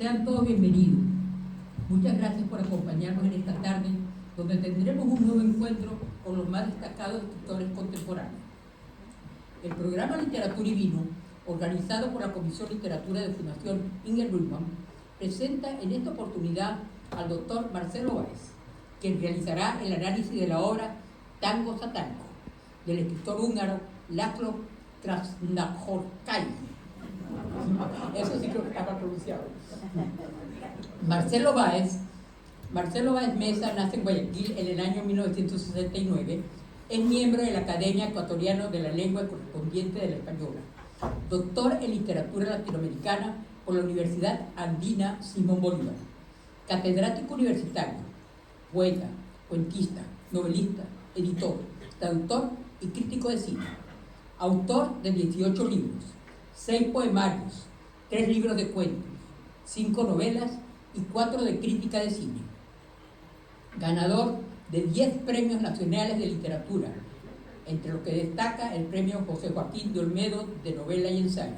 Sean todos bienvenidos. Muchas gracias por acompañarnos en esta tarde, donde tendremos un nuevo encuentro con los más destacados escritores contemporáneos. El programa Literatura y Vino, organizado por la Comisión Literatura de Fundación Inger Bürgman, presenta en esta oportunidad al doctor Marcelo Báez, quien realizará el análisis de la obra Tango Satánico, del escritor húngaro László Krasznahorkai. Eso sí creo que estaba pronunciado. Marcelo Báez Mesa nace en Guayaquil en el año 1969. Es miembro de la Academia Ecuatoriana de la Lengua correspondiente de la Española. Doctor en Literatura Latinoamericana por la Universidad Andina Simón Bolívar. Catedrático universitario, poeta, cuentista, novelista, editor, traductor y crítico de cine. Autor de 18 libros, 6 poemarios, 3 libros de cuentos, 5 novelas y 4 de crítica de cine. Ganador de 10 premios nacionales de literatura, entre los que destaca el premio José Joaquín de Olmedo de novela y ensayo.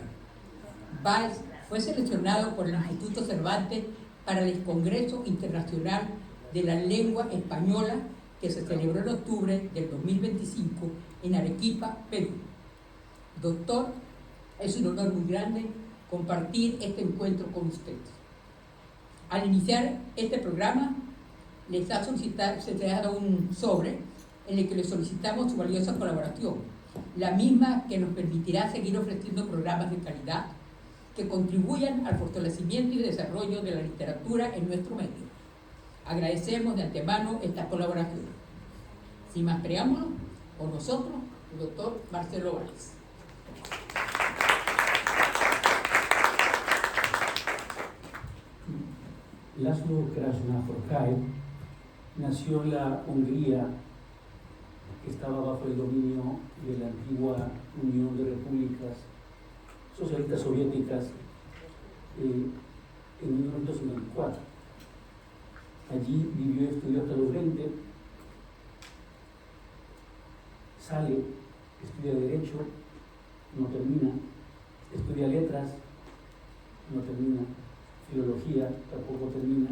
Báez fue seleccionado por el Instituto Cervantes para el Congreso Internacional de la Lengua Española, que se celebró en octubre del 2025 en Arequipa, Perú. Doctor, es un honor muy grande compartir este encuentro con ustedes. Al iniciar este programa, les ha dado un sobre en el que les solicitamos su valiosa colaboración, la misma que nos permitirá seguir ofreciendo programas de calidad que contribuyan al fortalecimiento y desarrollo de la literatura en nuestro medio. Agradecemos de antemano esta colaboración. Sin más preámbulos, con nosotros, el doctor Marcelo Báez. László Krasznahorkai nació en la Hungría, que estaba bajo el dominio de la antigua Unión de Repúblicas Socialistas Soviéticas en 1954. Allí vivió y estudió hasta los 20, sale, estudia Derecho, no termina, estudia Letras, no termina, Filología, tampoco termina,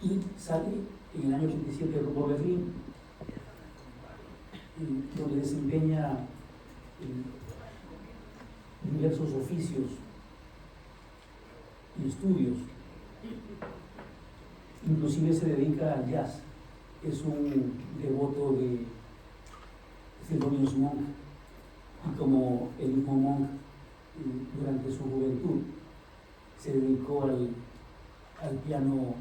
y sale en el año 87 rumbo a Berlín, donde desempeña diversos oficios y estudios. Inclusive se dedica al jazz. Es un devoto de Thelonious Monk, y como el mismo Monk durante su juventud se dedicó al piano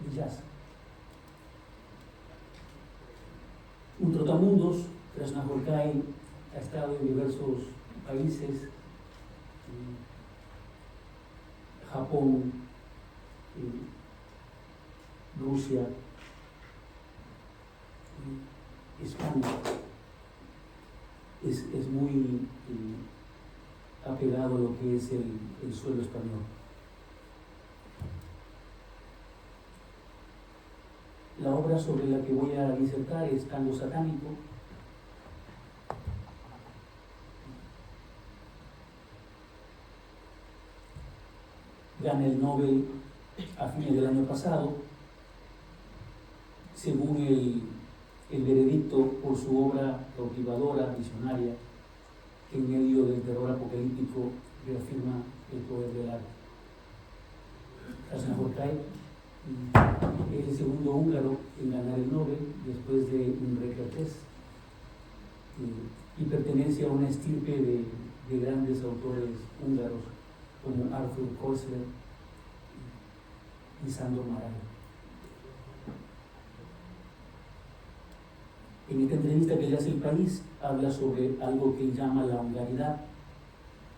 de jazz. Un trotamundos, Krasznahorkai ha estado en diversos países, Japón, Rusia, España. Es muy apegado a lo que es el suelo español. La obra sobre la que voy a disertar es Tango Satánico. Gana el Nobel a fines del año pasado, según el veredicto por su obra cautivadora, visionaria, que en medio del terror apocalíptico reafirma el poder del arte. Krasznahorkai es el segundo húngaro en ganar el Nobel, después de Imre Kertész, y pertenece a una estirpe de grandes autores húngaros como Arthur Koestler y Sándor Márai. En esta entrevista que le hace El País, habla sobre algo que él llama la hungaridad,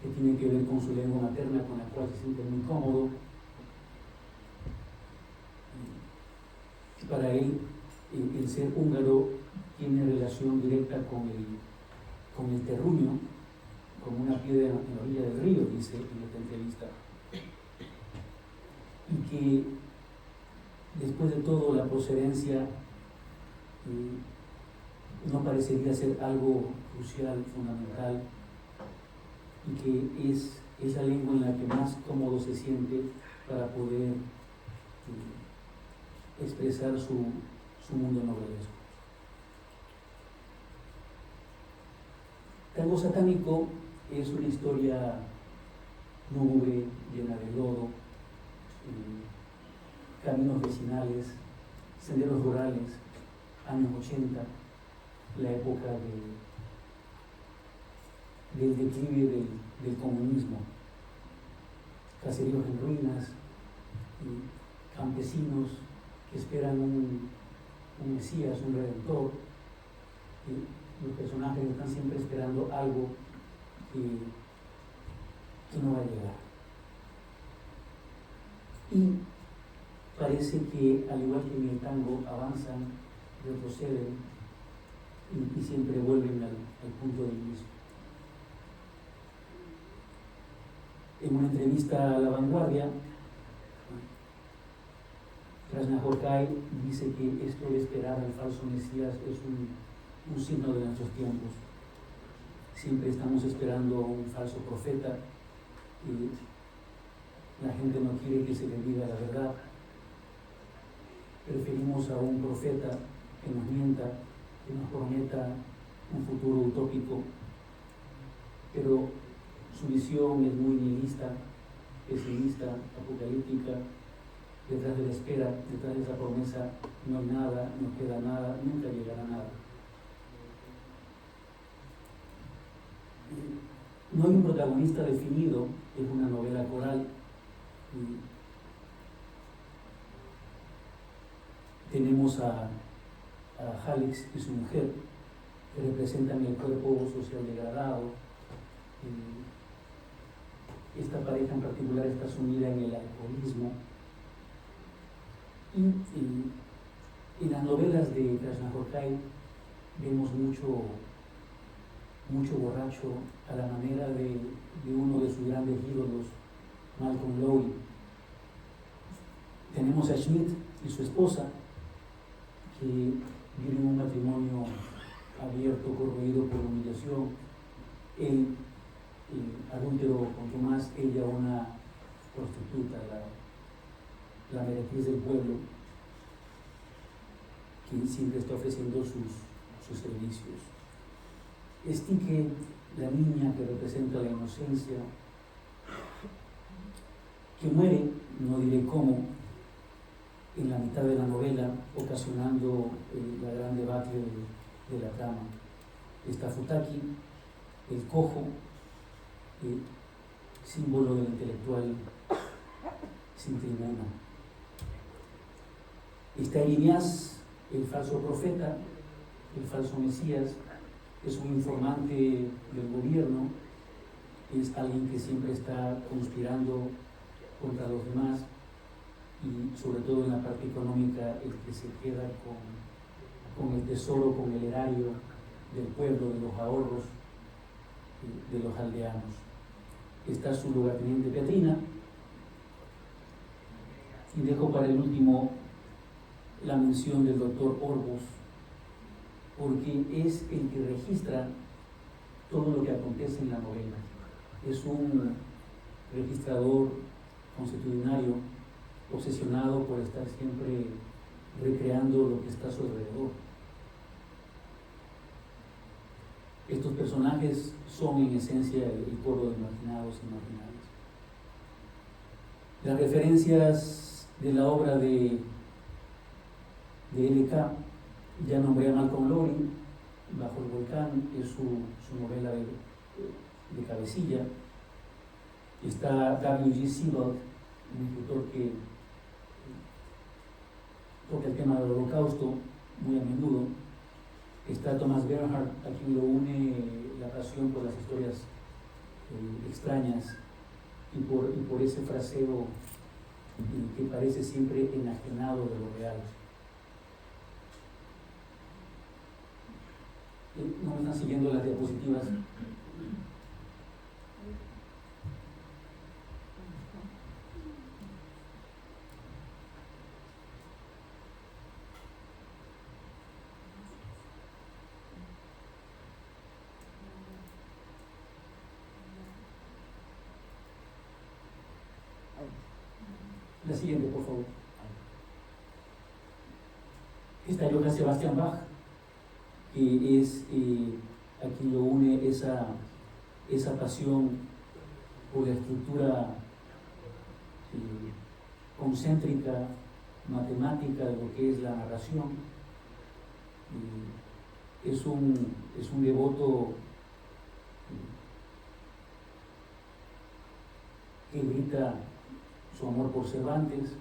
que tiene que ver con su lengua materna, con la cual se siente muy cómodo. Para él, el ser húngaro tiene relación directa con el terruño, como una piedra en la orilla del río, dice en esta entrevista. Y que después de todo la procedencia no parecería ser algo crucial, fundamental, y que es es la lengua en la que más cómodo se siente para poder expresar su mundo novelesco. Tango Satánico es una historia lúgubre, llena de lodo, caminos vecinales, senderos rurales, años 80, la época del declive del comunismo, caseríos en ruinas, campesinos que esperan un Mesías, un Redentor, y los personajes están siempre esperando algo que no va a llegar. Y parece que, al igual que en el tango, avanzan, retroceden y siempre vuelven al punto de inicio. En una entrevista a La Vanguardia, Krasznahorkai dice que esto de esperar al falso Mesías es un signo de nuestros tiempos. Siempre estamos esperando un falso profeta y la gente no quiere que se le diga la verdad. Preferimos a un profeta que nos mienta, que nos prometa un futuro utópico, pero su visión es muy nihilista, pesimista, apocalíptica. Detrás de la espera, detrás de esa promesa, no hay nada, no queda nada, nunca llegará nada. No hay un protagonista definido, es una novela coral. Tenemos a Alex y su mujer, que representan el cuerpo social degradado. Esta pareja en particular está sumida en el alcoholismo. Y en las novelas de Krasznahorkai vemos mucho borracho a la manera de uno de sus grandes ídolos, Malcolm Lowry. Tenemos a Schmidt y su esposa, que viven un matrimonio abierto, corroído por humillación. Él, adúltero contumaz, ella una prostituta, la meretriz del pueblo, que siempre está ofreciendo sus servicios. Estique, la niña que representa la inocencia, que muere, no diré cómo, en la mitad de la novela, ocasionando la gran debacle de la trama. Está Futaki, el cojo, símbolo del intelectual sin tribuna. Está Elías, el falso profeta, el falso Mesías, es un informante del gobierno, es alguien que siempre está conspirando contra los demás y sobre todo en la parte económica el que se queda con el tesoro, con el erario del pueblo, de los ahorros de los aldeanos. Está su lugarteniente Petrina y dejo para el último la mención del doctor Orbos, porque es el que registra todo lo que acontece en la novela. Es un registrador consuetudinario obsesionado por estar siempre recreando lo que está a su alrededor. Estos personajes son en esencia el pueblo de marginados y marginales. Las referencias de la obra de L.K. ya nombré a Malcolm Lowry, Bajo el volcán, es su novela de cabecilla. Está W.G. Sebald, un escritor que toca el tema del holocausto muy a menudo. Está Thomas Bernhard, a quien lo une la pasión por las historias extrañas y por ese fraseo que parece siempre enajenado de lo real. ¿No me están siguiendo las diapositivas? La siguiente, por favor. Está Johann Sebastian Bach, que es a quien lo une esa pasión por la estructura concéntrica, matemática de lo que es la narración. Es un devoto que grita su amor por Cervantes.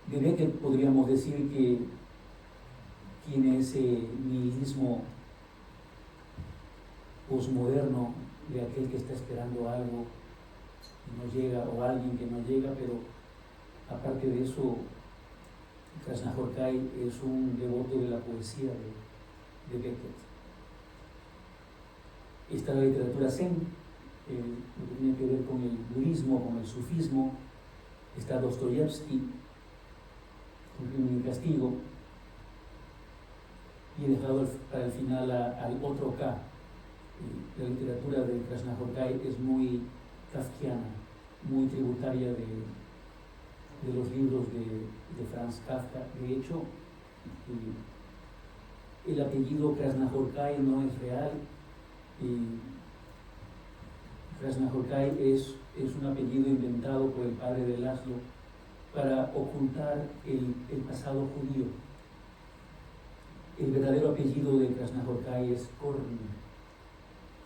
De Beckett podríamos decir que tiene ese nihilismo posmoderno de aquel que está esperando algo y no llega, o alguien que no llega, pero aparte de eso, Krasznahorkai es un devoto de la poesía de Beckett. Está la literatura zen, lo que tiene que ver con el budismo, con el sufismo. Está Dostoyevsky, con Crimen y Castigo. Y he dejado para el final al otro K. La literatura de Krasznahorkai es muy kafkiana, muy tributaria de los libros de Franz Kafka. De hecho, el apellido Krasznahorkai no es real. Krasznahorkai es un apellido inventado por el padre de Laszlo para ocultar el pasado judío. El verdadero apellido de Krasznahorkai es Korn,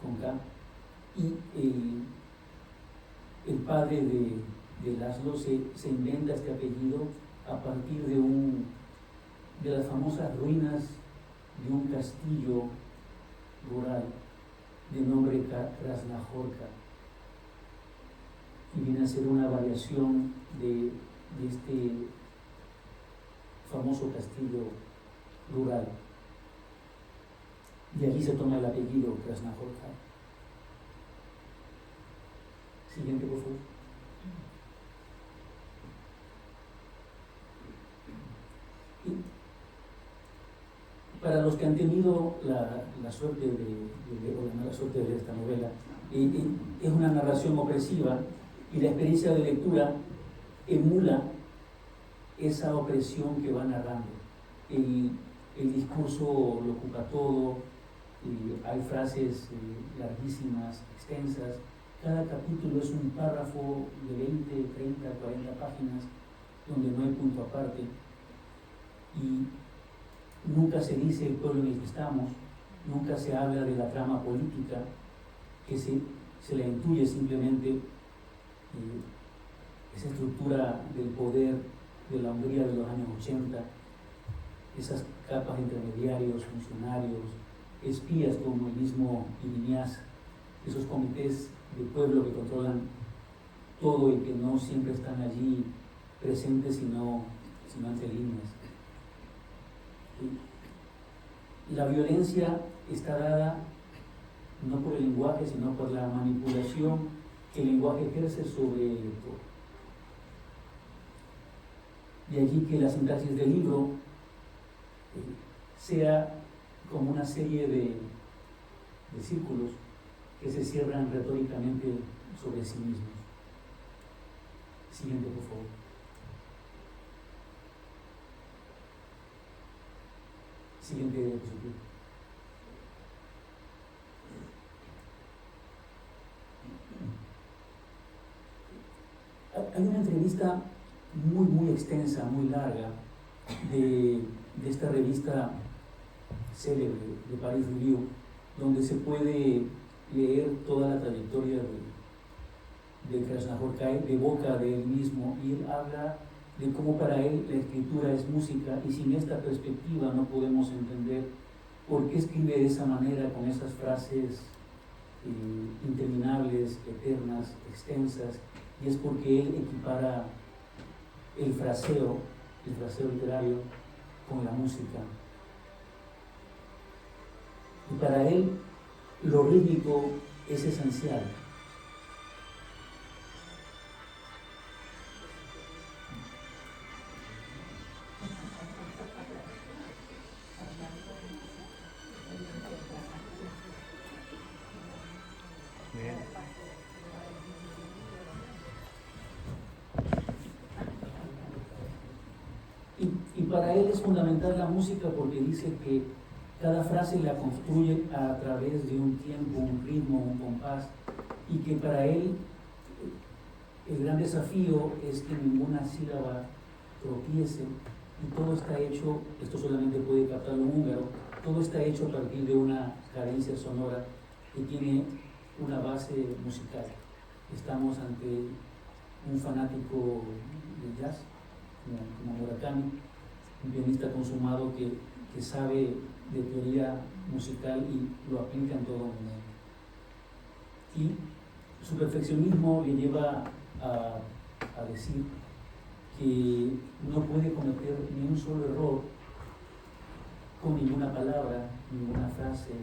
con K, y el padre de Laszlo se inventa este apellido a partir de las famosas ruinas de un castillo rural de nombre Krasznahorka, y viene a ser una variación de este famoso castillo rural. De allí se toma el apellido Krasznahorka. Siguiente, por favor. Y para los que han tenido la suerte de leer esta novela, es una narración opresiva, y la experiencia de lectura emula esa opresión que va narrando. El discurso lo ocupa todo, hay frases larguísimas, extensas. Cada capítulo es un párrafo de 20, 30, 40 páginas donde no hay punto aparte, y nunca se dice el pueblo en el que estamos, nunca se habla de la trama política, que se la intuye simplemente esa estructura del poder de la Hungría de los años 80, esas capas intermediarios, funcionarios, espías como el mismo Iñaz, esos comités de pueblo que controlan todo y que no siempre están allí presentes, sino ante líneas. La violencia está dada no por el lenguaje, sino por la manipulación que el lenguaje ejerce sobre el lector. De allí que la sintaxis del libro sea como una serie de círculos que se cierran retóricamente sobre sí mismos. Siguiente, por favor. Siguiente diapositiva. Hay una entrevista muy extensa, muy larga, de esta revista célebre de Paris Review, donde se puede leer toda la trayectoria de Krasznahorkai de boca de él mismo, y él habla de cómo para él la escritura es música, y sin esta perspectiva no podemos entender por qué escribe de esa manera, con esas frases interminables, eternas, extensas, y es porque él equipara el fraseo literario con la música. Y para él lo rítmico es esencial. él es fundamental la música porque dice que cada frase la construye a través de un tiempo, un ritmo, un compás, y que para él el gran desafío es que ninguna sílaba tropiece, y todo está hecho, esto solamente puede captarlo un húngaro, todo está hecho a partir de una cadencia sonora que tiene una base musical. Estamos ante un fanático de jazz, como Murakami, un pianista consumado que sabe de teoría musical y lo aplica en todo momento. Y su perfeccionismo le lleva a decir que no puede cometer ni un solo error con ninguna palabra, ninguna frase.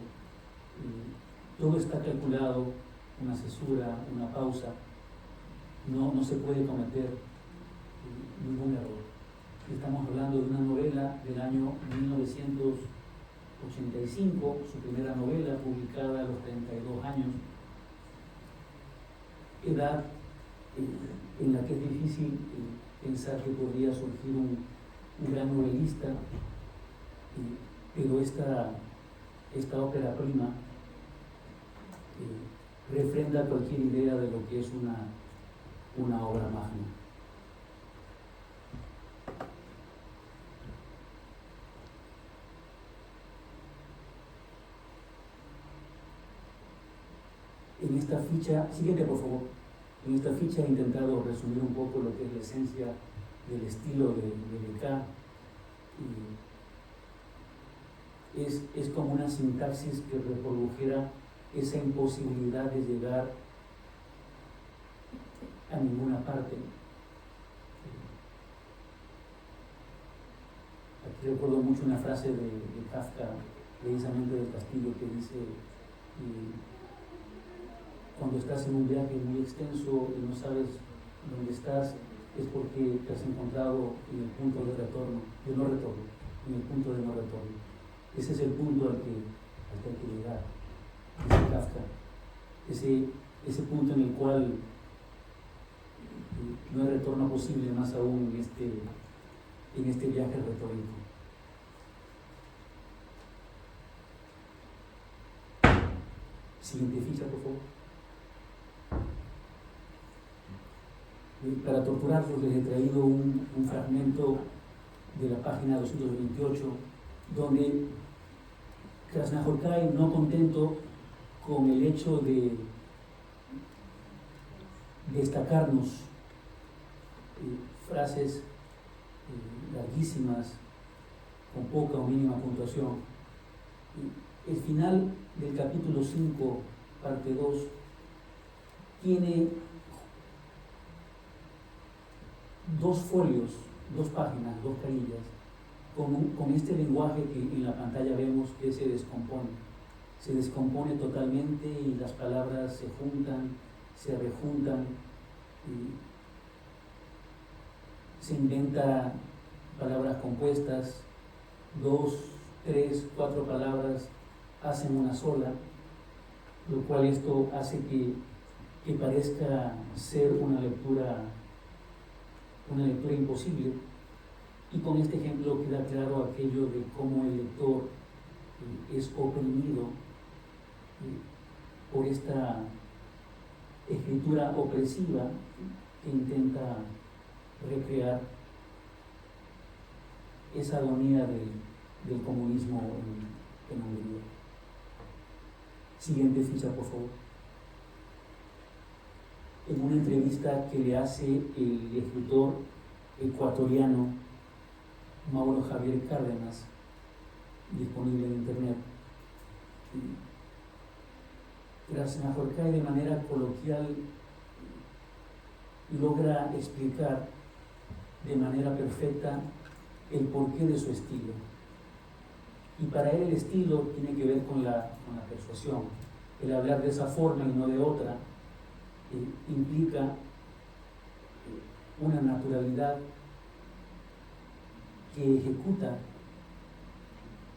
Todo está calculado, una cesura, una pausa. No se puede cometer ningún error. Estamos hablando de una novela del año 1985, su primera novela publicada a los 32 años, edad en la que es difícil pensar que podría surgir un gran novelista, pero esta ópera prima refrenda cualquier idea de lo que es una obra magna. En esta ficha, siguiente por favor, en esta ficha he intentado resumir un poco lo que es la esencia del estilo de Becca. Es como una sintaxis que reprodujera esa imposibilidad de llegar a ninguna parte. Aquí recuerdo mucho una frase de Kafka, precisamente del Castillo, que dice: cuando estás en un viaje muy extenso y no sabes dónde estás, es porque te has encontrado en el punto de retorno, de no retorno, en el punto de no retorno. Ese es el punto al que hay que llegar, dice Kafka. Ese punto en el cual no hay retorno posible, más aún en este viaje retórico. Siguiente ficha, por favor. Para torturarlos les he traído un fragmento de la página 228, donde Krasznahorkai, no contento con el hecho de destacarnos frases larguísimas, con poca o mínima puntuación, el final del capítulo 5, parte 2, tiene 2 folios, 2 páginas, 2 carillas, con este lenguaje que en la pantalla vemos que se descompone totalmente, y las palabras se juntan, se rejuntan, y se inventa palabras compuestas, 2, 3, 4 palabras hacen una sola, lo cual esto hace que parezca ser una lectura imposible. Y con este ejemplo queda claro aquello de cómo el lector es oprimido por esta escritura opresiva que intenta recrear esa agonía del comunismo en Hungría. Siguiente ficha, por favor. En una entrevista que le hace el escritor ecuatoriano Mauro Javier Cárdenas, disponible en internet, Krasznahorkai de manera coloquial logra explicar de manera perfecta el porqué de su estilo. Y para él el estilo tiene que ver con la persuasión. El hablar de esa forma y no de otra implica una naturalidad que ejecuta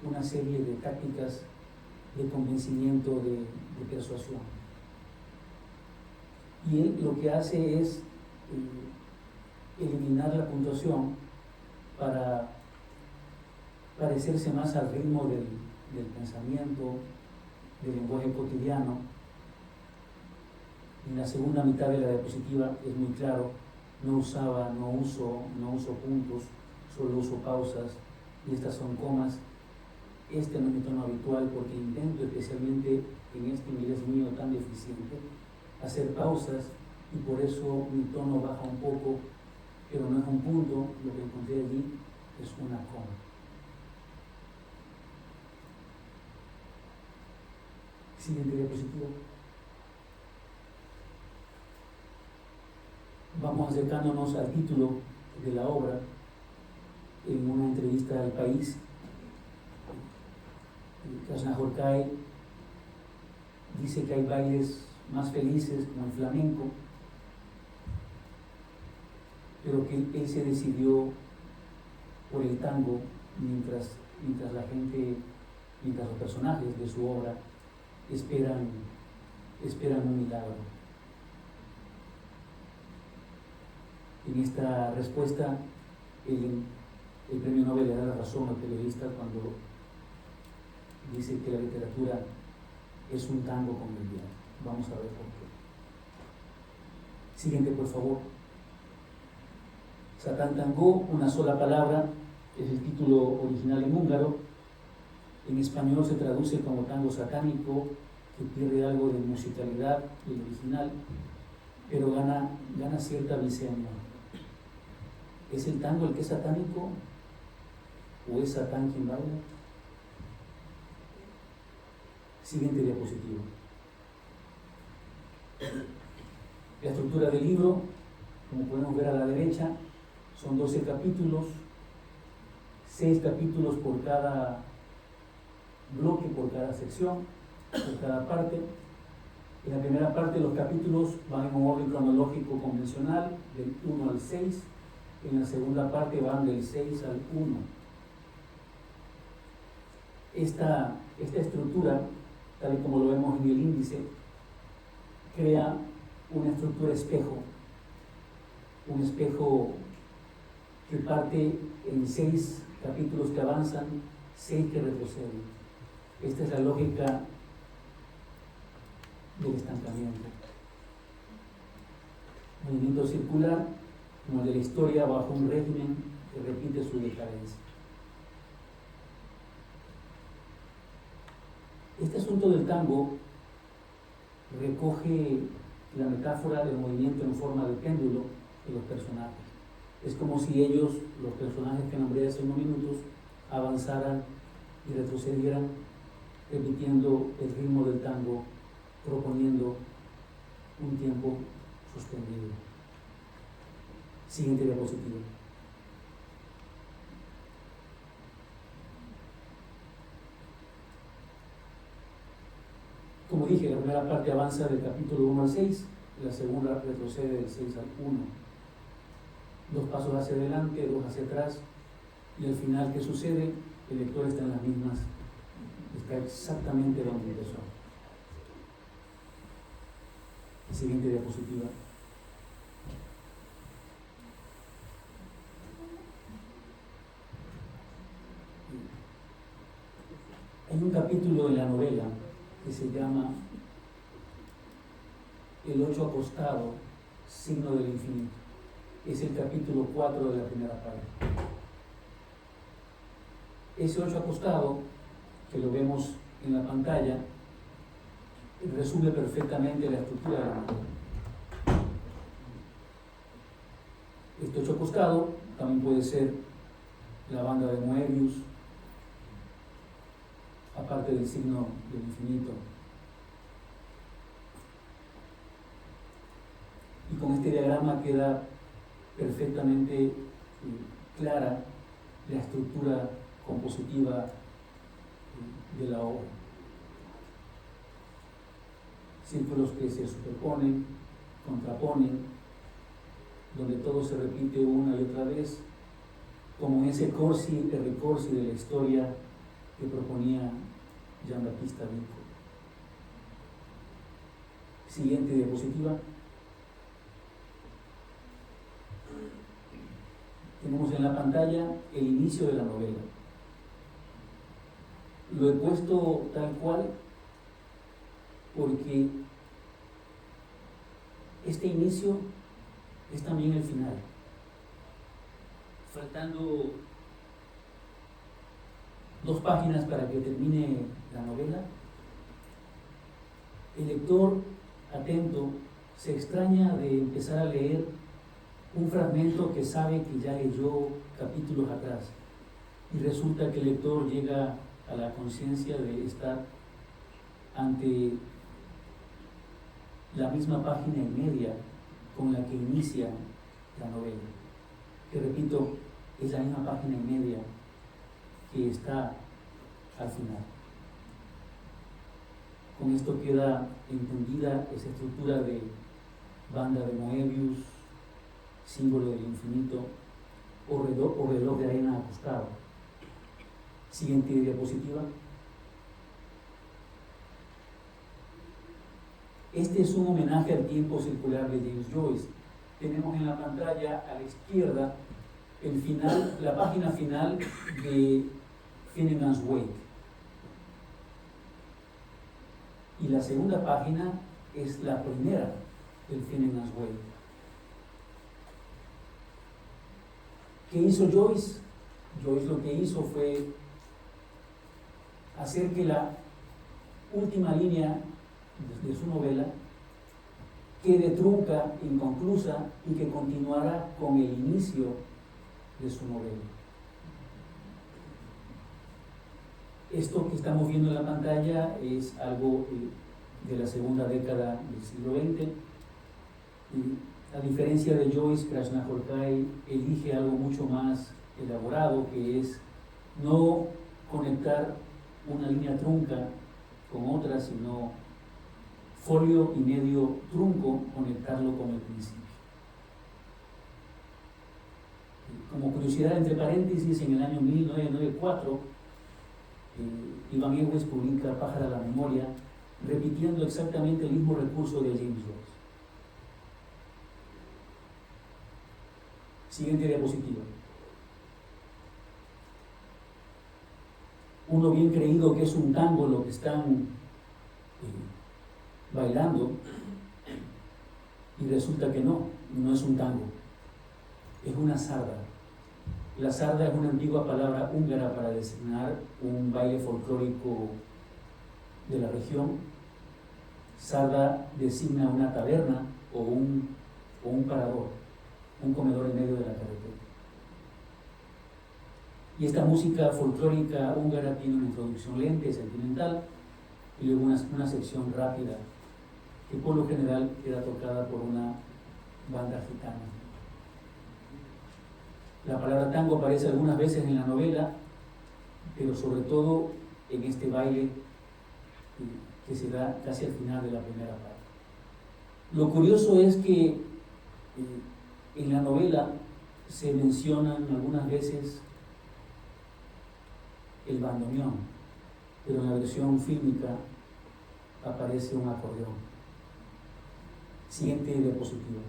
una serie de tácticas de convencimiento, de persuasión. Y él lo que hace es eliminar la puntuación para parecerse más al ritmo del pensamiento, del lenguaje cotidiano. En la segunda mitad de la diapositiva es muy claro, no uso puntos, solo uso pausas, y estas son comas. Este no es mi tono habitual porque intento, especialmente en este inglés mío tan deficiente, hacer pausas, y por eso mi tono baja un poco, pero no es un punto, lo que encontré allí es una coma. Siguiente diapositiva. Vamos acercándonos al título de la obra. En una entrevista al País, Krasznahorkai dice que hay bailes más felices como el flamenco, pero que él se decidió por el tango mientras los personajes de su obra esperan un milagro. En esta respuesta, el premio Nobel le da la razón al periodista cuando dice que la literatura es un tango con el diablo. Vamos a ver por qué. Siguiente, por favor. Satán Tango, una sola palabra, es el título original en húngaro. En español se traduce como tango satánico, que pierde algo de musicalidad del original, pero gana cierta glicemia. ¿Es el tango el que es satánico? ¿O es Satán quien baila? Siguiente diapositiva. La estructura del libro, como podemos ver a la derecha, son 12 capítulos, 6 capítulos por cada bloque, por cada sección, por cada parte. En la primera parte los capítulos van en un orden cronológico convencional, del 1 al 6. En la segunda parte van del 6 al 1. Esta estructura, tal y como lo vemos en el índice, crea una estructura espejo, un espejo que parte en 6 capítulos que avanzan, 6 que retroceden. Esta es la lógica del estancamiento. Movimiento circular, como el de la historia, bajo un régimen que repite su decadencia. Este asunto del tango recoge la metáfora del movimiento en forma de péndulo de los personajes. Es como si ellos, los personajes que nombré hace unos minutos, avanzaran y retrocedieran, repitiendo el ritmo del tango, proponiendo un tiempo suspendido. Siguiente diapositiva. Como dije, la primera parte avanza del capítulo 1 al 6, la segunda retrocede del 6 al 1. 2 pasos hacia adelante, 2 hacia atrás, y al final, ¿qué sucede? El lector está en las mismas, está exactamente donde empezó. Siguiente diapositiva. Hay un capítulo en la novela que se llama El 8 acostado, signo del infinito. Es el capítulo 4 de la primera parte. Ese 8 acostado, que lo vemos en la pantalla, resume perfectamente la estructura de la novela. Este 8 acostado también puede ser la banda de Moebius, aparte del signo del infinito. Y con este diagrama queda perfectamente clara la estructura compositiva de la obra. Círculos que se superponen, contraponen, donde todo se repite una y otra vez, como ese corsi e ricorsi de la historia que proponía Jean-Baptiste Vico. Siguiente diapositiva. Tenemos en la pantalla el inicio de la novela. Lo he puesto tal cual porque este inicio es también el final. Faltando 2 páginas para que termine la novela, el lector atento se extraña de empezar a leer un fragmento que sabe que ya leyó capítulos atrás, y resulta que el lector llega a la conciencia de estar ante la misma página y media con la que inicia la novela, que repito, es la misma página y media que está al final. Con esto queda entendida esa estructura de banda de Moebius, símbolo del infinito, o reloj de arena acostado. Siguiente diapositiva. Este es un homenaje al tiempo circular de James Joyce. Tenemos en la pantalla a la izquierda el final, la página final de Finnegan's Wake. Y la segunda página es la primera del Finnegan's Wake. ¿Qué hizo Joyce? Joyce lo que hizo fue hacer que la última línea de su novela quede trunca, inconclusa, y que continuara con el inicio de su novela. Esto que estamos viendo en la pantalla es algo de la segunda década del siglo XX. Y a diferencia de Joyce, Krishnamurti elige algo mucho más elaborado, que es no conectar una línea trunca con otra, sino folio y medio trunco, conectarlo con el principio. Como curiosidad, entre paréntesis, en el año 1994, Iván Ewes publica Pájara a la memoria, repitiendo exactamente el mismo recurso de James Joyce. Siguiente diapositiva. Uno bien creído que es un tango lo que están bailando, y resulta que no es un tango, es una sarda. La sarda es una antigua palabra húngara para designar un baile folclórico de la región. Sarda designa una taberna o un parador, un comedor en medio de la carretera. Y esta música folclórica húngara tiene una introducción lenta y sentimental, y luego una sección rápida, que por lo general era tocada por una banda gitana. La palabra tango aparece algunas veces en la novela, pero sobre todo en este baile que se da casi al final de la primera parte. Lo curioso es que en la novela se mencionan algunas veces el bandoneón, pero en la versión fílmica aparece un acordeón. Siguiente diapositiva.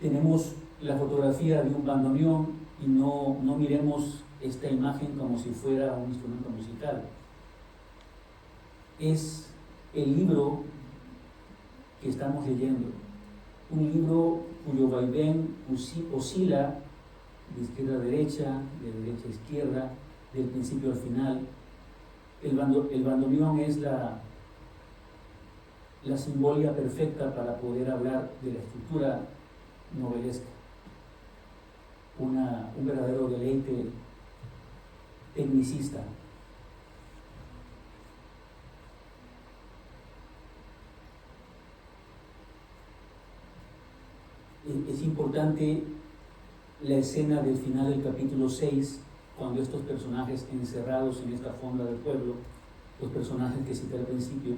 Tenemos la fotografía de un bandoneón, y no miremos esta imagen como si fuera un instrumento musical. Es el libro que estamos leyendo, un libro cuyo vaivén oscila de izquierda a derecha, de derecha a izquierda, del principio al final. El bandoneón es la simbolia perfecta para poder hablar de la estructura novelesca. Un verdadero deleite tecnicista. Es importante la escena del final del capítulo 6, cuando estos personajes encerrados en esta fonda del pueblo, los personajes que cité al principio,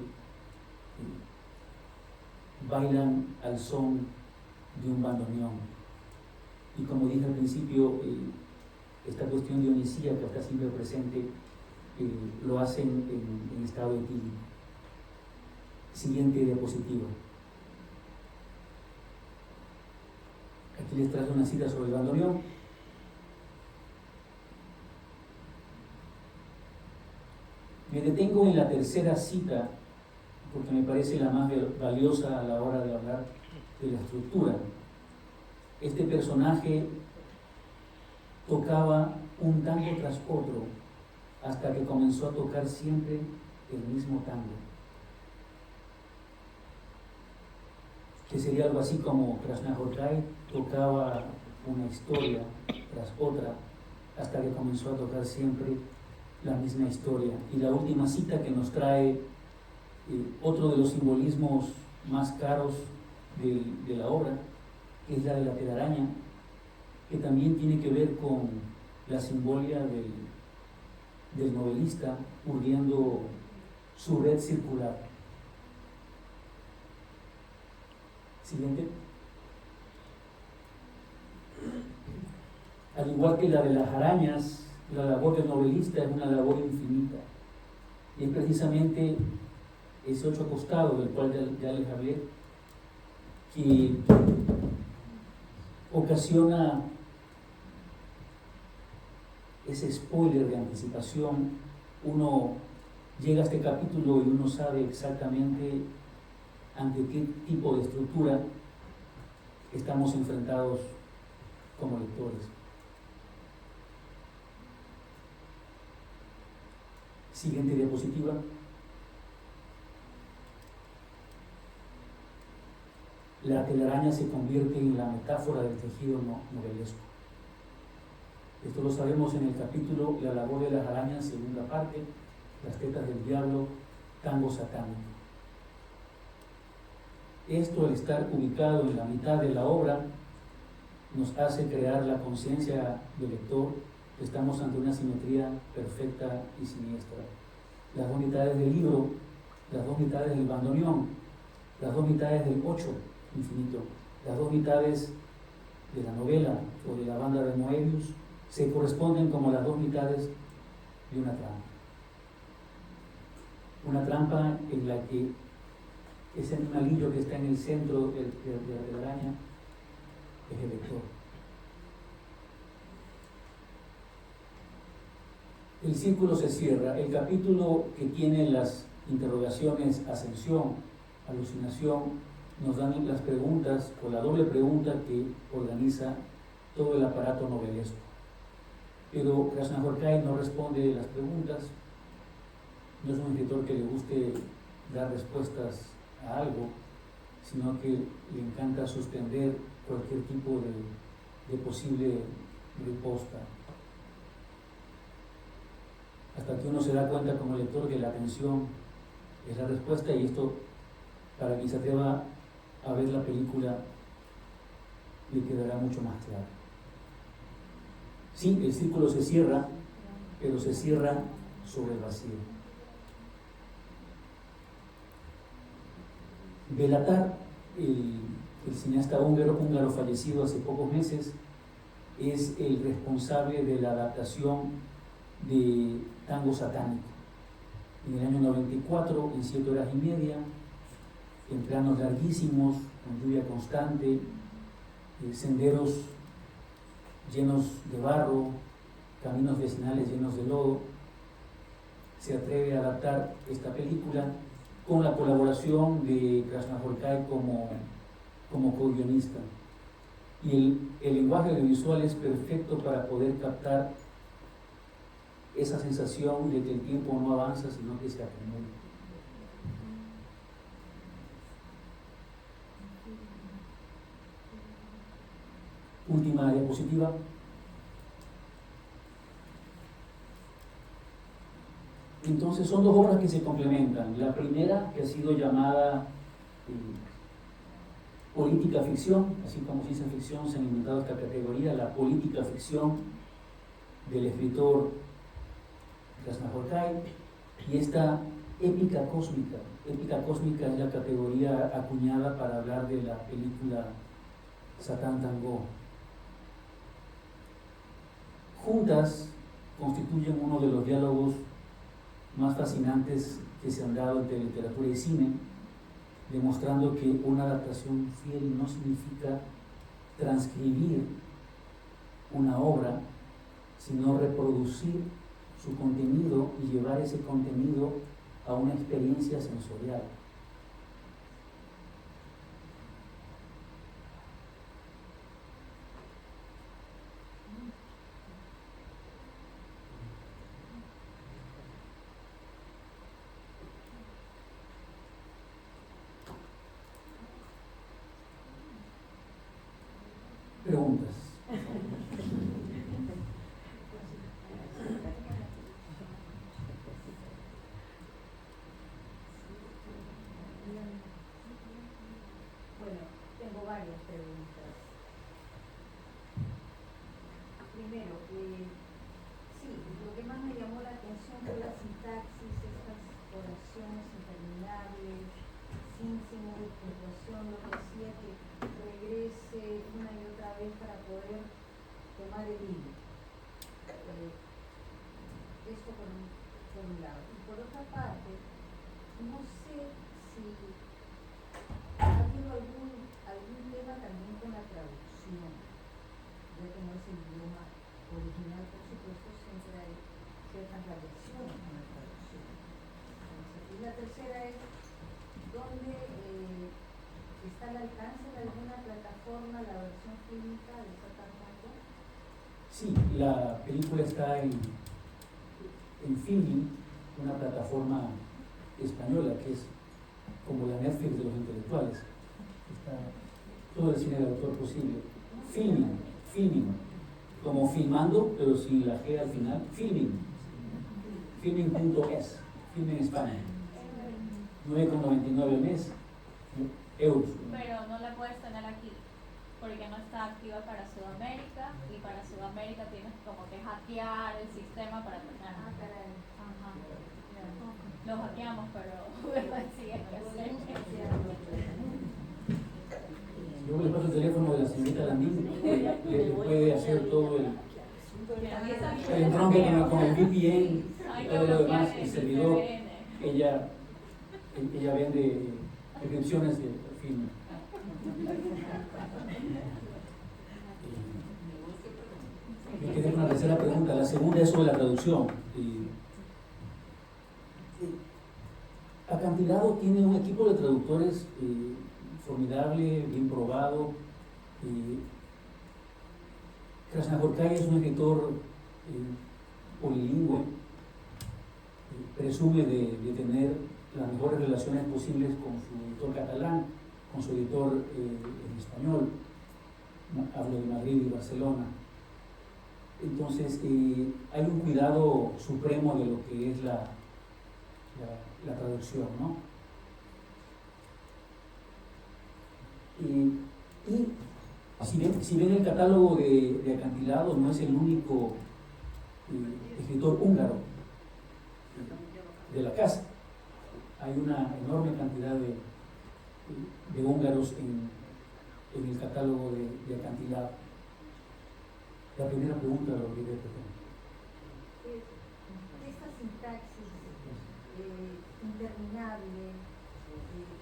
bailan al son de un bandoneón. Y como dije al principio, esta cuestión dionisíaca que está siempre presente, lo hacen en estado etílico. Siguiente diapositiva. Aquí les traigo una cita sobre el bandoneón. Me detengo en la tercera cita porque me parece la más valiosa a la hora de hablar de la estructura. Este personaje tocaba un tango tras otro hasta que comenzó a tocar siempre el mismo tango, que sería algo así como Krasznahorkai tocaba una historia tras otra hasta que comenzó a tocar siempre la misma historia. Y la última cita que nos trae otro de los simbolismos más caros de la obra, que es la de la telaraña, que también tiene que ver con la simbolia del novelista urdiendo su red circular. Siguiente. Al igual que la de las arañas, la labor del novelista es una labor infinita. Y es precisamente ese otro costado del cual ya les hablé, que ocasiona ese spoiler de anticipación. Uno llega a este capítulo y uno sabe exactamente ante qué tipo de estructura estamos enfrentados como lectores. Siguiente diapositiva. La telaraña se convierte en la metáfora del tejido novelesco. Esto lo sabemos en el capítulo La labor de las arañas, segunda parte, Las tetas del diablo, tango satánico. Esto, al estar ubicado en la mitad de la obra, nos hace crear la conciencia del lector que estamos ante una simetría perfecta y siniestra. Las dos mitades del libro, las dos mitades del bandoneón, las dos mitades del 8 infinito, las dos mitades de la novela o de la banda de Moebius se corresponden como las dos mitades de una trampa. Una trampa en la que ese animalillo que está en el centro de la telaraña es el lector. El círculo se cierra. El capítulo que tiene las interrogaciones ascensión, alucinación, nos dan las preguntas, o la doble pregunta que organiza todo el aparato novelesco. Pero Krasznahorkai no responde las preguntas, no es un escritor que le guste dar respuestas a algo, sino que le encanta suspender cualquier tipo de posible respuesta. Hasta que uno se da cuenta como lector que la atención es la respuesta, y esto, para quien se atreva a ver la película, le quedará mucho más claro. Sí, el círculo se cierra, pero se cierra sobre el vacío. Belatar, el cineasta húngaro fallecido hace pocos meses, es el responsable de la adaptación de Tango Satánico. En el año 94, en 7 horas y media, en planos larguísimos, con lluvia constante, senderos llenos de barro, caminos vecinales llenos de lodo, se atreve a adaptar esta película con la colaboración de Krasznahorkai como co-guionista. Y el lenguaje audiovisual es perfecto para poder captar esa sensación de que el tiempo no avanza, sino que se acumula. Última diapositiva. Entonces son dos obras que se complementan. La primera, que ha sido llamada política ficción, así como ciencia ficción se han inventado esta categoría, la política ficción del escritor Krasznahorkai, y esta épica cósmica. Épica cósmica es la categoría acuñada para hablar de la película Satán Tango. Juntas constituyen uno de los diálogos más fascinantes que se han dado entre literatura y cine, demostrando que una adaptación fiel no significa transcribir una obra, sino reproducir su contenido y llevar ese contenido a una experiencia sensorial. Preguntas. Bueno, tengo varias preguntas. Primero, sí, lo que más me llamó la atención fue la sintaxis, estas oraciones interminables, sin signo de puntuación, lo que hacía que regrese una y otra vez para poder tomar el hilo. Esto por un lado. Y por otra parte, no sé si ha habido algún tema también con la traducción, ya que no es el idioma original, por supuesto, siempre hay ciertas variaciones con la traducción. Y la tercera es, ¿dónde está al alcance de alguna plataforma la versión fílmica de Satanás? Sí, la película está en Filmin, una plataforma española que es como la Netflix de los intelectuales. Está todo el cine de autor posible. Filmin, como filmando, pero sin la G al final. Filmin.es, Filmin España. 9,99 al mes, euros. Pero no la puedes tener aquí, porque no está activa para Sudamérica, y para Sudamérica tienes como que hackear el sistema para tenerla. Ah, caray. Ajá. Lo hackeamos, pero sí es que hacer. Luego le paso el teléfono de la señorita Landín, le puede hacer todo el entronque con el VPN, todo lo demás, el servidor. Ella vende descripciones de film. Me quedé con la tercera pregunta. La segunda es sobre la traducción. Acantilado tiene un equipo de traductores formidable, bien probado. Krasznahorkai es un escritor polilingüe, presume de tener las mejores relaciones posibles con su editor catalán, con su editor en español. Hablo de Madrid y Barcelona. Entonces hay un cuidado supremo de lo que es la traducción, ¿no? Y si ven el catálogo de Acantilado, no es el único escritor húngaro de la casa. Hay una enorme cantidad de húngaros en el catálogo de Acantilado. La primera pregunta la olvidé, perdón. Esta sintaxis interminable,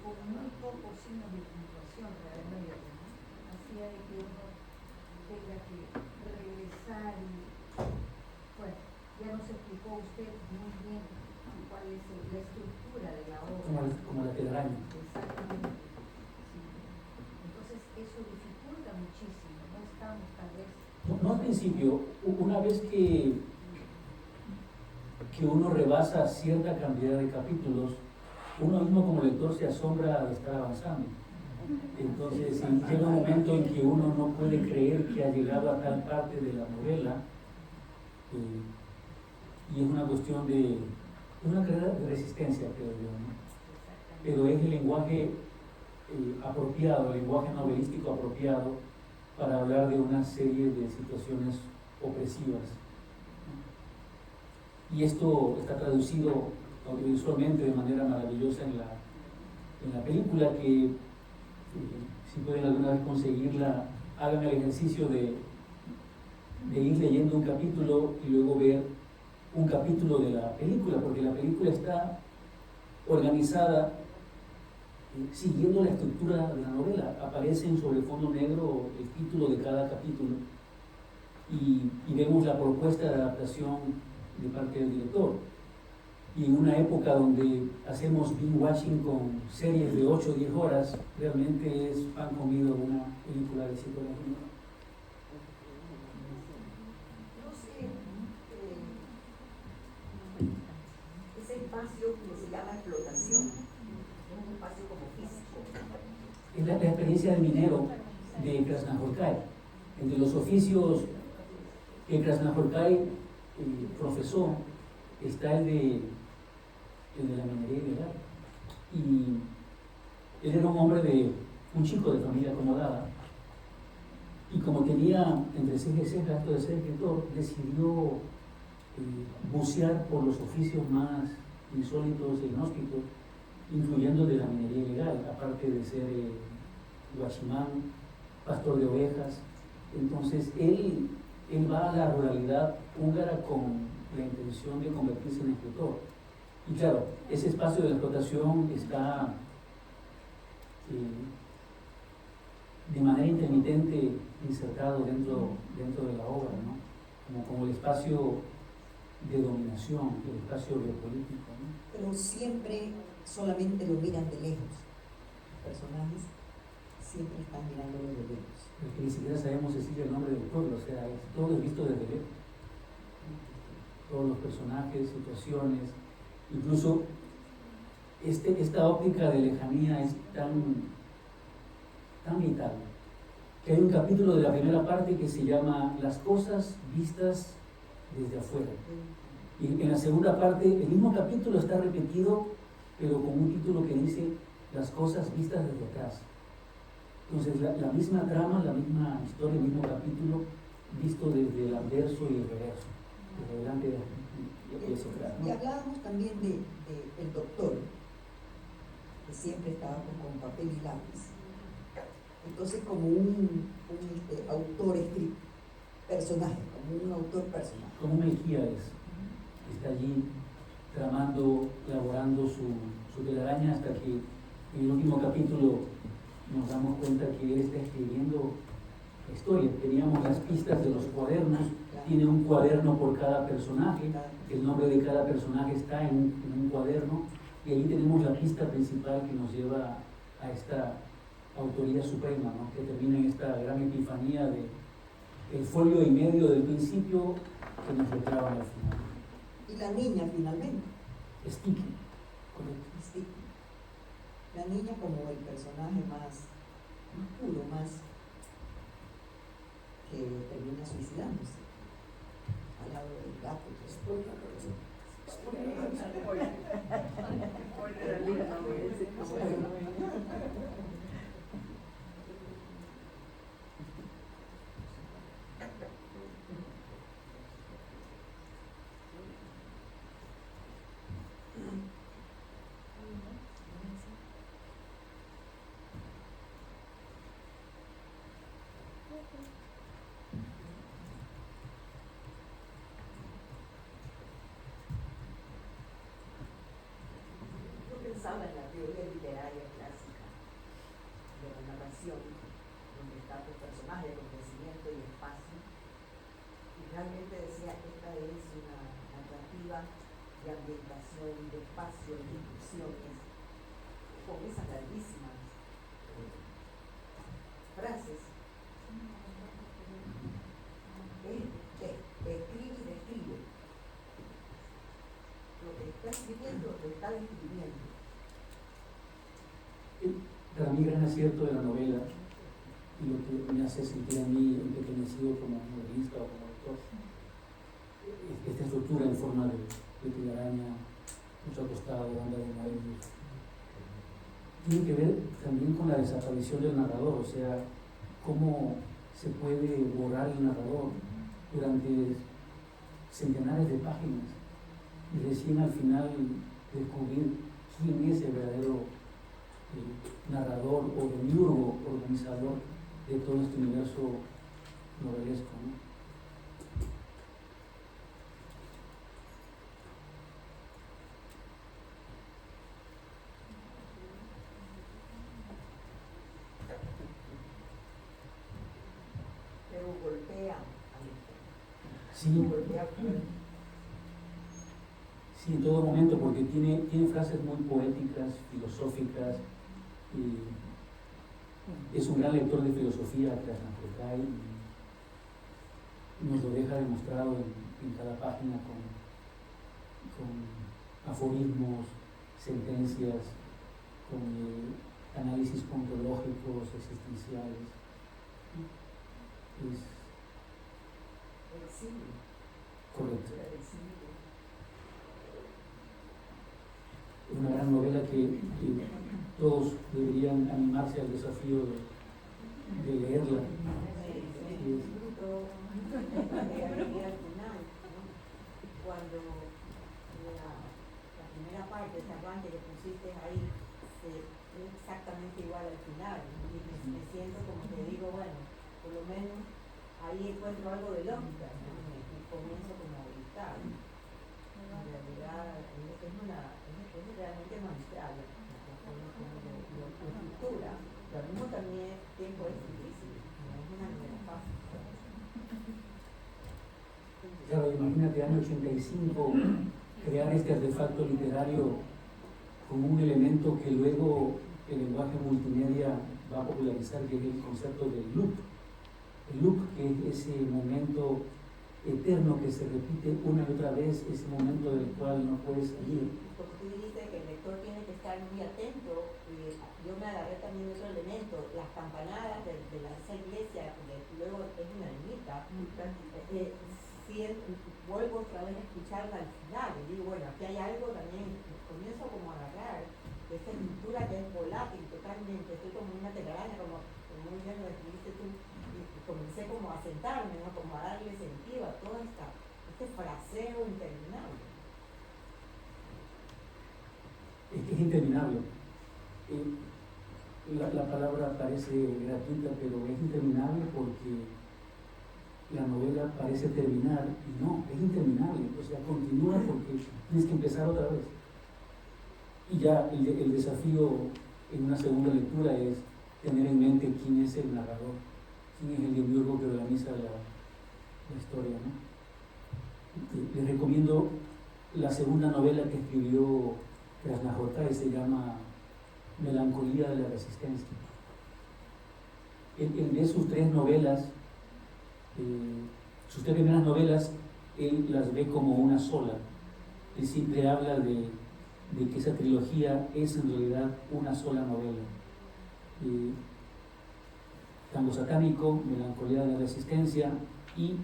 con muy pocos signos de puntuación realmente, ¿no? Hacía de que uno tenga que regresar y, bueno, ya nos explicó usted muy bien cuál es la estructura de la obra. Como la telaraña. Exactamente. Sí. Entonces eso dificulta muchísimo, no estamos tal vez. No al principio, una vez que uno rebasa cierta cantidad de capítulos, uno mismo como lector se asombra de estar avanzando. Entonces llega un momento en que uno no puede creer que ha llegado a tal parte de la novela, y es una cuestión es una carrera de resistencia, creo yo, ¿no? Pero es el lenguaje apropiado, el lenguaje novelístico apropiado para hablar de una serie de situaciones opresivas. Y esto está traducido audiovisualmente de manera maravillosa en la película, que si pueden alguna vez conseguirla, hagan el ejercicio de ir leyendo un capítulo y luego ver un capítulo de la película, porque la película está organizada siguiendo la estructura de la novela. Aparecen sobre fondo negro el título de cada capítulo y vemos la propuesta de adaptación de parte del director. Y en una época donde hacemos binge watching con series de 8 o 10 horas, realmente es pan comido una película de 7 horas. No sé, ese espacio que se llama explotación, es un espacio como físico. Es la experiencia del minero de Krasnahorkai. Entre los oficios que Krasnahorkai profesó está el de la minería ilegal. Y él era un chico de familia acomodada, y como tenía entre ceja y ceja esto de ser escritor, decidió bucear por los oficios más insólitos e inhóspitos, incluyendo el de la minería ilegal, aparte de ser guachimán, pastor de ovejas. Entonces él va a la ruralidad húngara con la intención de convertirse en escritor. Y claro, ese espacio de la explotación está de manera intermitente insertado dentro de la obra, ¿no? Como el espacio de dominación, el espacio geopolítico, ¿no? Pero siempre solamente lo miran de lejos. Los personajes siempre están mirándolo de lejos. Porque ni siquiera sabemos decir el nombre del pueblo, o sea, todo es visto desde lejos. Todos los personajes, situaciones, incluso esta óptica de lejanía es tan vital, que hay un capítulo de la primera parte que se llama Las cosas vistas desde afuera. Y en la segunda parte, el mismo capítulo está repetido, pero con un título que dice Las cosas vistas desde atrás. Entonces, la misma trama, la misma historia, el mismo capítulo, visto desde el anverso y el reverso, desde delante y hacia atrás, ¿no? Y hablábamos también del doctor, que siempre estaba con papel y lápiz. Entonces, como un autor personaje, como un autor personaje. Como Melquíades, que está allí tramando, elaborando su telaraña, hasta que en el último capítulo nos damos cuenta que él está escribiendo la historia. Teníamos las pistas de los cuadernos, tiene un cuaderno por cada personaje, el nombre de cada personaje está en un cuaderno, y ahí tenemos la pista principal que nos lleva a esta autoría suprema, ¿no? Que termina en esta gran epifanía de el folio y medio del principio que nos lo clavan al final. Y la niña finalmente. Sticky, correcto. Sí. La niña como el personaje más puro, más que termina suicidándose al lado del gato. Pensaba en la teoría literaria clásica de la narración, donde está tu personaje, acontecimiento y espacio, y realmente decía, esta es una narrativa de ambientación, de espacio, de discusiones, con esas larguísimas frases. Escribe y describe. Lo que está escribiendo, lo está describiendo. Para mí, gran acierto de la novela, y lo que me hace sentir a mí empequeñecido como novelista o como autor, esta estructura en forma de telaraña, mucho acostado, banda de maíz, tiene que ver también con la desaparición del narrador, o sea, cómo se puede borrar el narrador durante centenares de páginas y recién al final descubrir quién es el verdadero narrador o demiurgo, organizador de todo este universo novelesco, ¿no? Pero golpea a Sí, golpea fuerte. Sí, en todo momento, porque tiene frases muy poéticas, filosóficas. Es un gran lector de filosofía, Krasznahorkai, y nos lo deja demostrado en cada página con aforismos, sentencias, con análisis ontológicos, existenciales. Es Exilio. correcto. El exilio. Es una gran novela que todos deberían animarse al desafío de leerla. Sí, es. Al final, ¿no? Cuando la primera parte, ese arranque que pusiste ahí, es exactamente igual al final. Y me siento como que digo, bueno, por lo menos ahí encuentro algo de lógica, ¿no? Y comienzo como a gritar. En realidad es realmente magistral la forma como lo estructura, pero al mismo tiempo es difícil, no es una novela fácil. Claro, imagínate, año 85, crear este artefacto literario con un elemento que luego el lenguaje multimedia va a popularizar, que es el concepto del loop. El loop, que es ese momento eterno que se repite una y otra vez, ese momento del cual no puedes salir. Como tú dijiste que el lector tiene que estar muy atento, yo me agarré también de otro elemento, las campanadas de esa iglesia, que luego es una ermita, vuelvo otra vez a escucharla al final y digo, bueno, aquí hay algo también, comienzo como a agarrar de esta estructura que es volátil totalmente, estoy como una telaraña, como muy bien lo escribiste tú, y comencé como a sentarme, ¿no? Como a darle sentido a todo este fraseo interminable. Es que es interminable. La palabra parece gratuita, pero es interminable porque la novela parece terminar y no, es interminable, o sea, continúa porque tienes que empezar otra vez. Y ya el desafío en una segunda lectura es tener en mente quién es el narrador, quién es el demiurgo que organiza la historia, ¿no? Les recomiendo la segunda novela que escribió Krasznahorkai, se llama Melancolía de la Resistencia. Él de sus tres novelas, sus tres primeras novelas, él las ve como una sola. Él siempre habla de que esa trilogía es en realidad una sola novela. Tango Satánico, Melancolía de la Resistencia y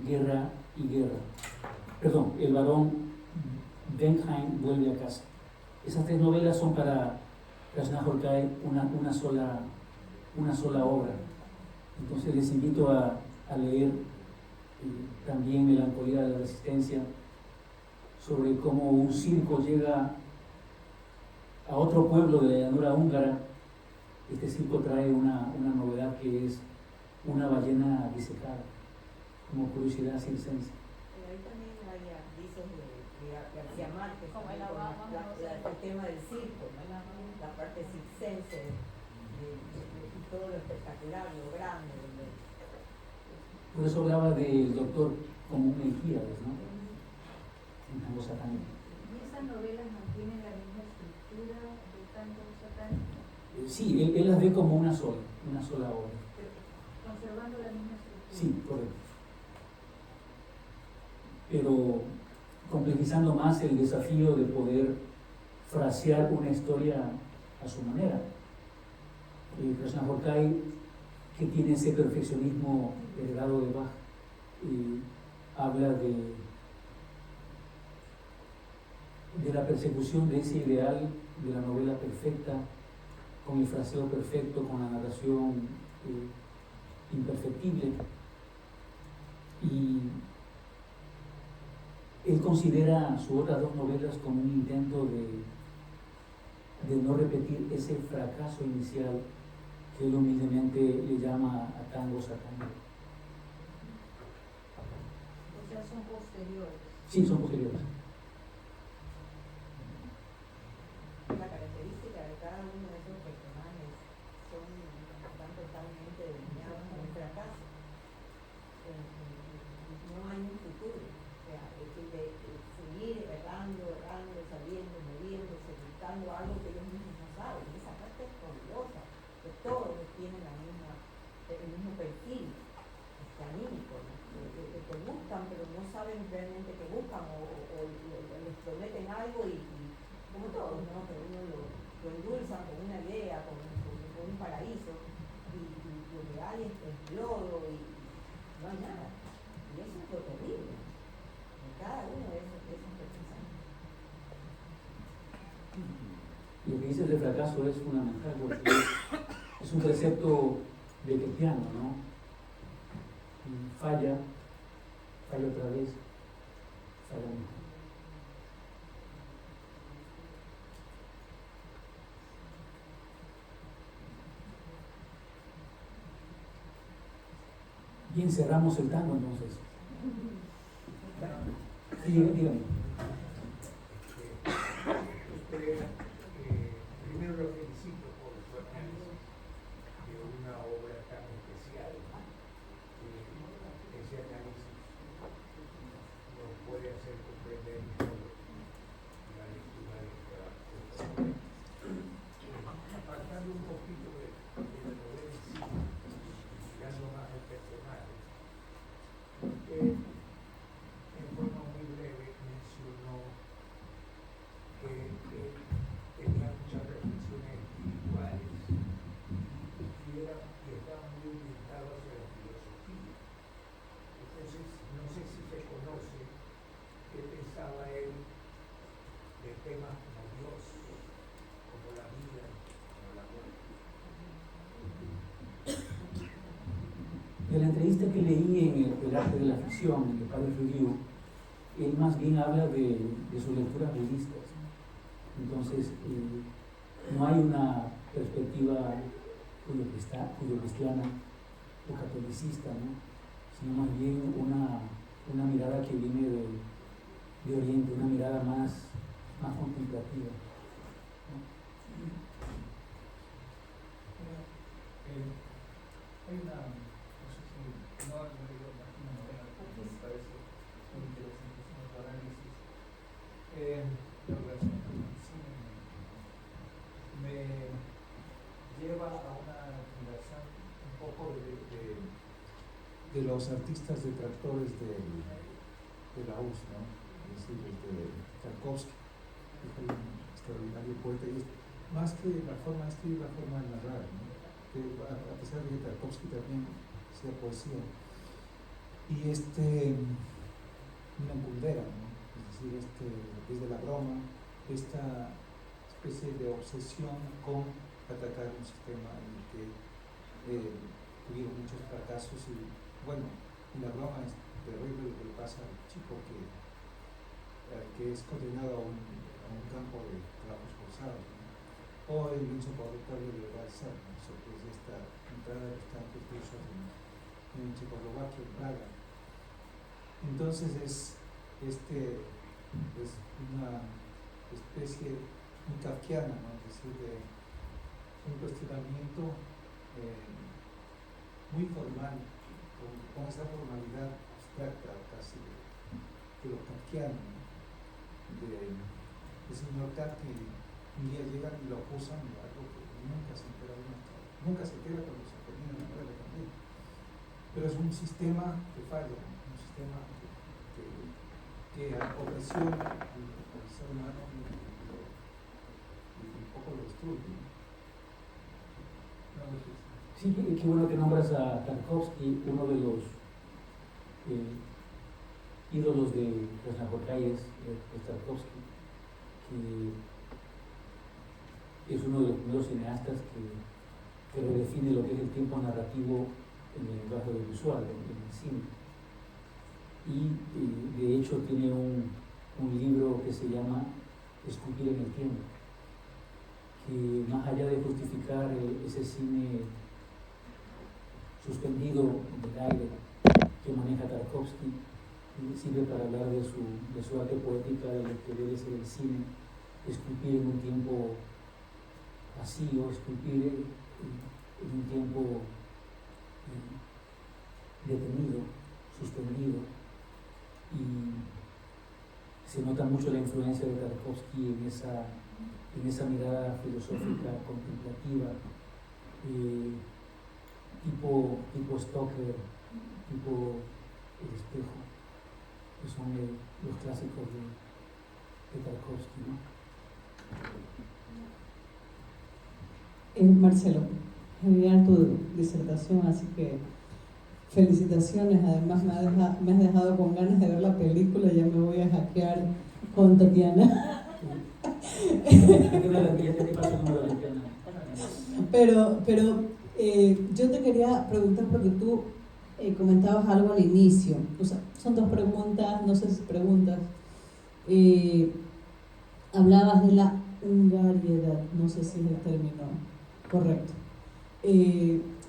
Guerra y Guerra. Perdón, El varón Benheim vuelve a casa. Esas tres novelas son para Krasznahorkai una sola obra. Entonces les invito a leer también Melancolía de la Resistencia, sobre cómo un circo llega a otro pueblo de la llanura húngara. Este circo trae una novedad que es una ballena disecada, como curiosidad circense. Ahí también hay dices de García Márquez, Como también, el el tema del circo, ¿no? La parte circense, y todo lo espectacular, lo grande. Por eso hablaba del doctor como un Melquíades, ¿no? En Tango Satánico. ¿Y esas novelas mantienen la misma estructura de Tango Satánico? Sí, él las ve como una sola obra. Conservando la misma estructura. Sí, correcto. Pero complejizando más el desafío de poder frasear una historia a su manera. Krasznahorkai, que tiene ese perfeccionismo heredado de Bach, habla de la persecución de ese ideal de la novela perfecta, con el fraseo perfecto, con la narración imperfectible. Y él considera sus otras dos novelas como un intento de no repetir ese fracaso inicial que él humildemente le llama a Tango Satánico. O sea, son posteriores. Sí, son posteriores. La característica de cada uno de esos personajes están totalmente delineados como un fracaso. No hay un futuro. O sea, es de seguir errando piso y lo que hay es lodo y no hay nada. Y eso es lo terrible de cada uno de esos pensamientos. Lo que dices de fracaso es fundamental porque es un precepto beckettiano, ¿no? Falla otra vez, falla mejor. Bien, cerramos el tango entonces. Sí, dígame. Primero lo felicito por su análisis de una obra tan especial. Ese análisis nos puede hacer comprender mejor la lectura de esta obra. Apartando un poquito de la novela en sí, mirando más al personaje, en forma muy breve mencionó que tenía muchas reflexiones espirituales y estaban muy orientados hacia la filosofía. Entonces, no sé si se conoce qué pensaba él de temas como Dios, como la vida, como la muerte. De la entrevista que leí en El arte de la ficción, de Padre Review, él más bien habla de sus lecturas budistas. Entonces, no hay una perspectiva judio-cristiana o catolicista, ¿no? Sino más bien una mirada que viene de Oriente, una mirada más contemplativa, ¿no? Hay una, no sé si no he leído una novela que me parece muy interesante, es un análisis de relación con el cine. Me lleva a una admiración un poco de los artistas detractores de la URSS, ¿no? Es decir, de Tarkovsky, que fue un extraordinario poeta, y más que la forma de escribir, la forma de narrar, ¿no? Que a pesar de que Tarkovsky también hacía poesía, y una Kundera, ¿no? Es decir, desde la broma, esta especie de obsesión con atacar un sistema en el que tuvieron muchos fracasos y bueno, en la broma es terrible lo que le pasa al chico que es condenado a un campo de trabajos forzados, ¿no? O el insoportable de Balzac, ¿no? Sobre esta entrada de los campos rusos en Checoslovaquia, en Praga. Entonces es una especie muy kafkiana, ¿no? Es decir, de un cuestionamiento muy formal, con esa formalidad abstracta casi de lo kafkiano, ¿no? De señor K que un día llegan y lo acusan de algo que nunca se entera cuando se termina la novela también. Pero es un sistema que falla, ¿no? Un sistema que opresiona al ser humano y un poco lo destruye, ¿no? Sí, qué bueno que nombras a Tarkovsky, uno de los ídolos de Krasznahorkai es Tarkovsky, que es uno de los primeros cineastas que redefine lo que es el tiempo narrativo en el lenguaje audiovisual, en el cine. Y de hecho tiene un libro que se llama Escupir en el tiempo, que más allá de justificar ese cine suspendido en el aire que maneja Tarkovsky, sirve para hablar de su arte poética, de lo que debe ser el cine, esculpir en un tiempo vacío, esculpir en un tiempo detenido, suspendido. Y se nota mucho la influencia de Tarkovsky en esa mirada filosófica contemplativa, tipo Stoker, tipo El espejo, que son los clásicos de Tarkovsky, ¿no? Marcelo, genial tu disertación, así que felicitaciones. Además me has dejado con ganas de ver la película, ya me voy a hackear con Tatiana. Pero yo te quería preguntar porque tú comentabas algo al inicio. O sea, son dos preguntas, no sé si preguntas. Hablabas de la hungariedad, no sé si es el término correcto.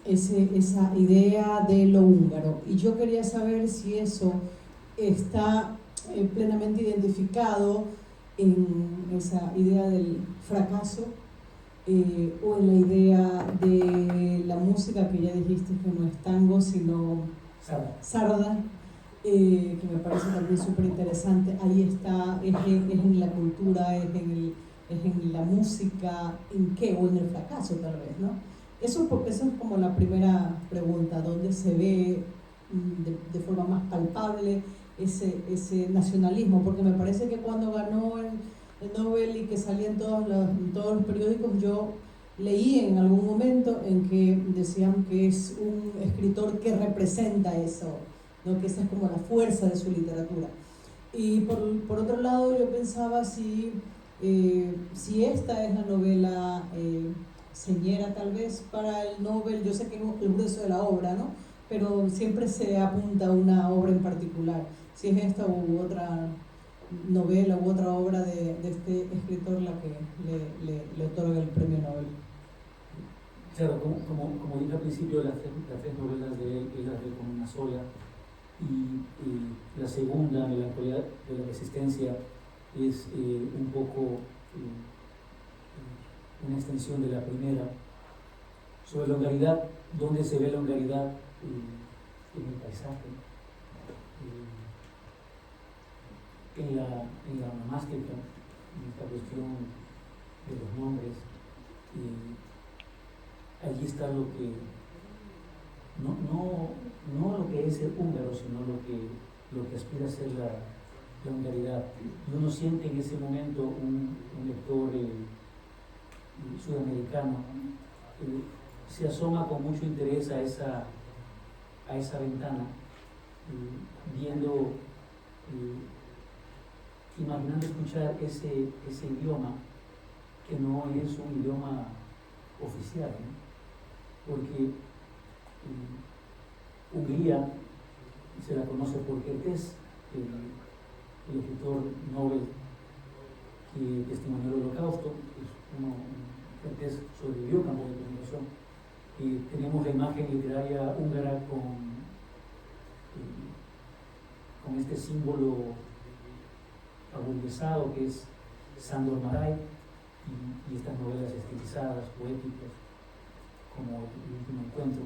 Esa idea de lo húngaro. Y yo quería saber si eso está plenamente identificado en esa idea del fracaso o en la idea de la música que ya dijiste que no es tango sino sarda, que me parece también súper interesante. Ahí está, es en la cultura, es en la música, ¿en qué? O en el fracaso tal vez, ¿no? Eso es como la primera pregunta, ¿dónde se ve de forma más palpable ese nacionalismo? Porque me parece que cuando ganó el Nobel y que salía en todos los periódicos, yo leí en algún momento en que decían que es un escritor que representa eso, ¿no? Que esa es como la fuerza de su literatura. Y por otro lado yo pensaba si esta es la novela señera tal vez para el Nobel. Yo sé que es el grueso de la obra, ¿no? Pero siempre se apunta a una obra en particular, si es esta u otra novela u otra obra de este escritor la que le otorga el premio Nobel. Claro, como dije al principio, las tres novelas de él las de como una sola, y la segunda, Melancolía de la Resistencia, es un poco una extensión de la primera. Sobre la hungría, ¿dónde se ve la hungría? En el paisaje, en la onomástica, en esta cuestión de los nombres. Allí está lo que, no lo que es el húngaro, sino lo que aspira a ser la hungría. Y uno siente en ese momento un lector sudamericano se asoma con mucho interés a esa ventana, viendo, imaginando escuchar ese idioma que no es un idioma oficial, ¿no? Porque Hungría se la conoce por Kertész, el escritor Nobel que testimonió el Holocausto. Kertész sobrevivió campo de concentración. Tenemos la imagen literaria húngara con este símbolo aburguesado que es Sándor Márai, y estas novelas estilizadas, poéticas, como El último encuentro.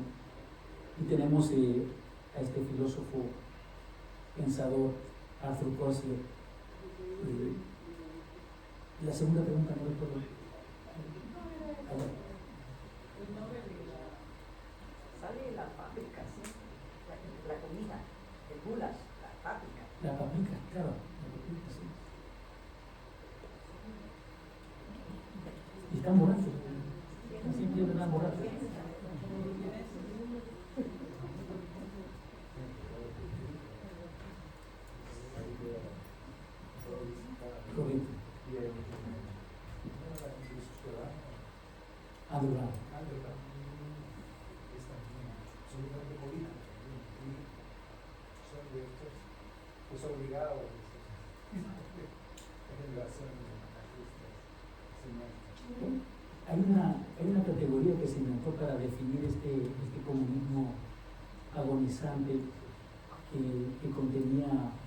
Y tenemos a este filósofo pensador, Arthur Koestler. La segunda pregunta no recuerdo. Sale la fábrica, ¿sí? La comida, el goulash, la fábrica. La paprika, claro, la paprika, sí. Y están borrachos, siempre están borrachos. Correcto. Underground. Absolutamente política, y son de estos, pues obligados a generación de artistas, cineastas. Hay una categoría que se inventó para definir este comunismo agonizante que contenía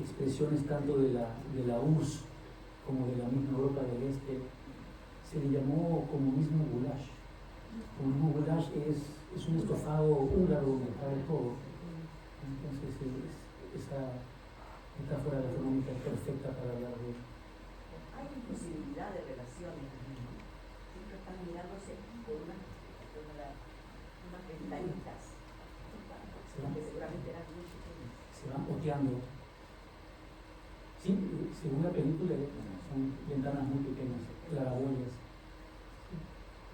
expresiones tanto de la URSS como de la misma Europa del Este. Se le llamó comunismo goulash. Comunismo goulash es un estofado húngaro donde cabe todo. Entonces esa metáfora gastronómica es perfecta para hablar de. Hay imposibilidad de relaciones, ¿no? Siempre están mirándose por unas ventanitas que seguramente eran muy pequeñas. Se van oteando. Sí, según la película son ventanas muy pequeñas, claraboyas.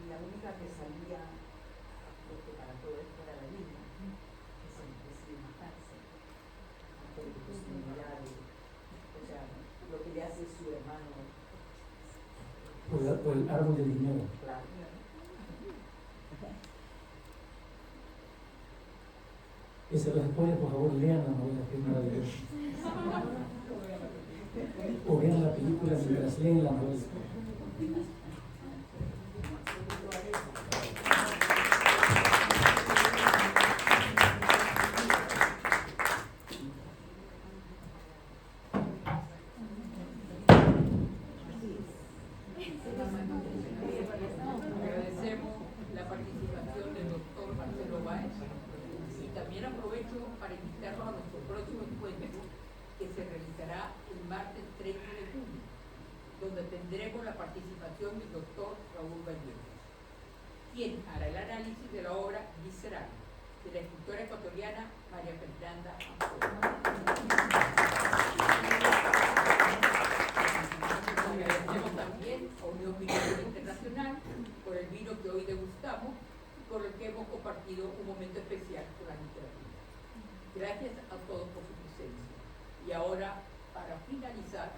Y la única que salía por el árbol del dinero. Claro. Ese los spoilers, por favor, lean la novela, que es maravillosa. O vean la película mientras leen la novela. Agradecemos la participación del doctor Marcelo Báez y también aprovecho para invitarlos a nuestro próximo encuentro que se realizará el martes 30 de junio, donde tendremos la participación del doctor Raúl Vallejo, quien hará el análisis de la obra Visceral de la escritora ecuatoriana María Fernanda Ampuero. Agradecemos también a Unión Vinícola Internacional por el vino que hoy degustamos y por el que hemos compartido un momento especial con la literatura. Gracias a todos por su presencia. Y ahora, para finalizar,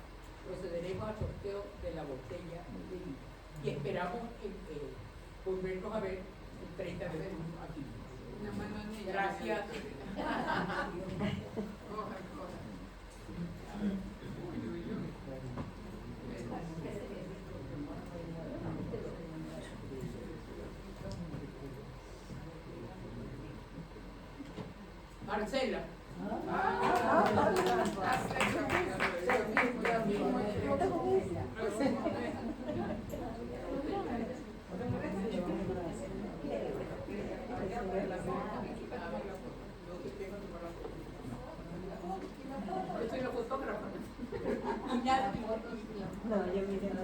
procederemos al sorteo de la botella de vino. Y esperamos volvernos a ver el 30 de junio aquí. Gracias. Marcela. Yo soy la fotógrafa. Y nada,